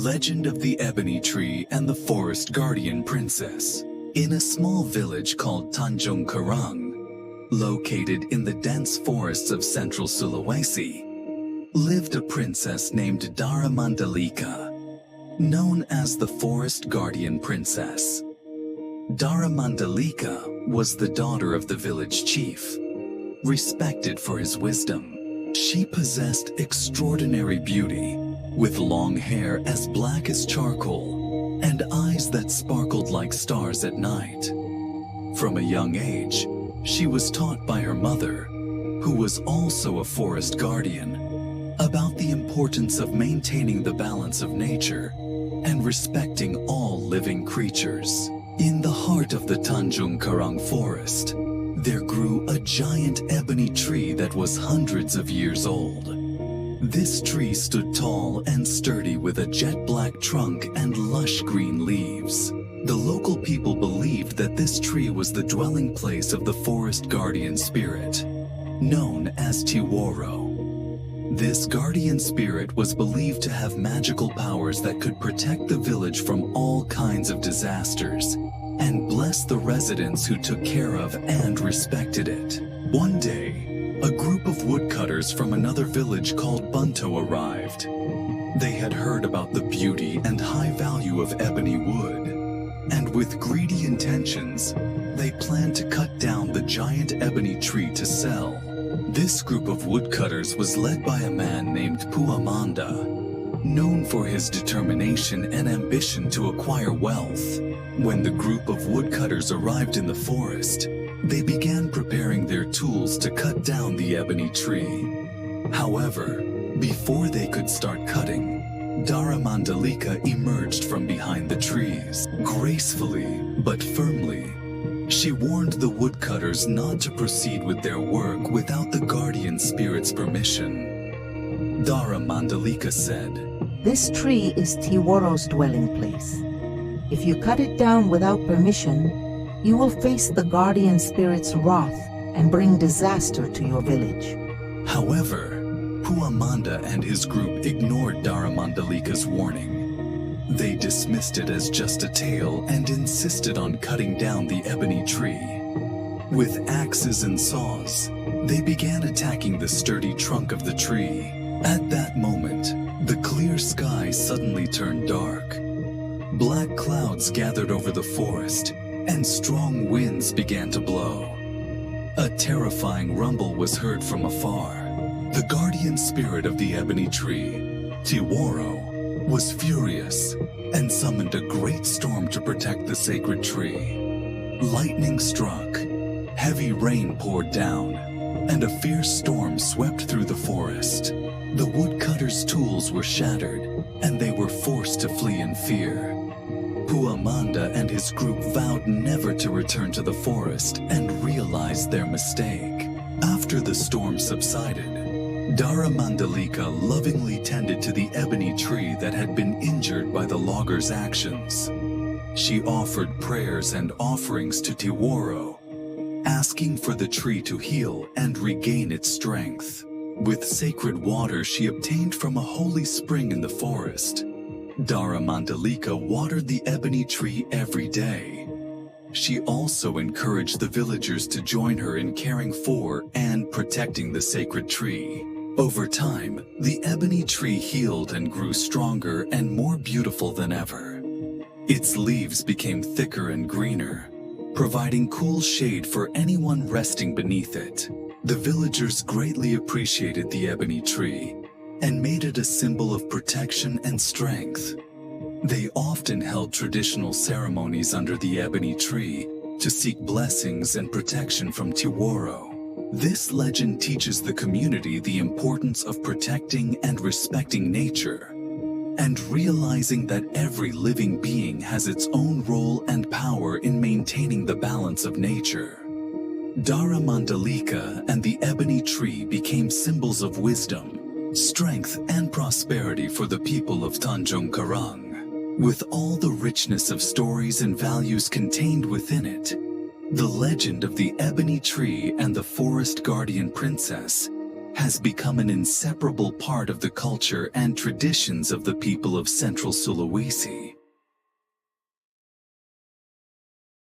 Legend of the Ebony Tree and the Forest Guardian Princess. In a small village called Tanjung Karang, located in the dense forests of central Sulawesi, lived a princess named Dara Mandalika, known as the Forest Guardian Princess. Dara Mandalika was the daughter of the village chief. Respected for his wisdom, she possessed extraordinary beauty, with long hair as black as charcoal and eyes that sparkled like stars at night. From a young age, she was taught by her mother, who was also a forest guardian, about the importance of maintaining the balance of nature and respecting all living creatures. In the heart of the Tanjung Karang forest, there grew a giant ebony tree that was hundreds of years old. This tree stood tall and sturdy with a jet black trunk and lush green leaves. The local people believed that this tree was the dwelling place of the forest guardian spirit, known as Tiworo. This guardian spirit was believed to have magical powers that could protect the village from all kinds of disasters and bless the residents who took care of and respected it. One day, a group of woodcutters from another village called Bunto arrived. They had heard about the beauty and high value of ebony wood, and with greedy intentions, they planned to cut down the giant ebony tree to sell. This group of woodcutters was led by a man named Puamanda, known for his determination and ambition to acquire wealth. When the group of woodcutters arrived in the forest, they began preparing their tools to cut down the ebony tree. However, before they could start cutting, Dara Mandalika emerged from behind the trees. Gracefully but firmly, she warned the woodcutters not to proceed with their work without the guardian spirit's permission. Dara Mandalika said, "This tree is Tiworo's dwelling place. If you cut it down without permission, you will face the guardian spirit's wrath and bring disaster to your village." However, Puamanda and his group ignored Dara Mandalika's warning. They dismissed it as just a tale and insisted on cutting down the ebony tree. With axes and saws, they began attacking the sturdy trunk of the tree. At that moment, the clear sky suddenly turned dark. Black clouds gathered over the forest, and strong winds began to blow. A terrifying rumble was heard from afar. The guardian spirit of the ebony tree, Tiworo, was furious and summoned a great storm to protect the sacred tree. Lightning struck, heavy rain poured down, and a fierce storm swept through the forest. The woodcutters' tools were shattered, and they were forced to flee in fear. Puamanda and his group vowed never to return to the forest and realized their mistake. After the storm subsided, Dara Mandalika lovingly tended to the ebony tree that had been injured by the loggers' actions. She offered prayers and offerings to Tiworo, asking for the tree to heal and regain its strength. With sacred water she obtained from a holy spring in the forest, Dara Mandalika watered the ebony tree every day. She also encouraged the villagers to join her in caring for and protecting the sacred tree. Over time, the ebony tree healed and grew stronger and more beautiful than ever. Its leaves became thicker and greener, providing cool shade for anyone resting beneath it. The villagers greatly appreciated the ebony tree and made it a symbol of protection and strength. They often held traditional ceremonies under the ebony tree to seek blessings and protection from Tiworo. This legend teaches the community the importance of protecting and respecting nature, and realizing that every living being has its own role and power in maintaining the balance of nature. Dara Mandalika and the ebony tree became symbols of wisdom, strength, and prosperity for the people of Tanjung Karang. With all the richness of stories and values contained within it, the legend of the ebony tree and the forest guardian princess has become an inseparable part of the culture and traditions of the people of Central Sulawesi.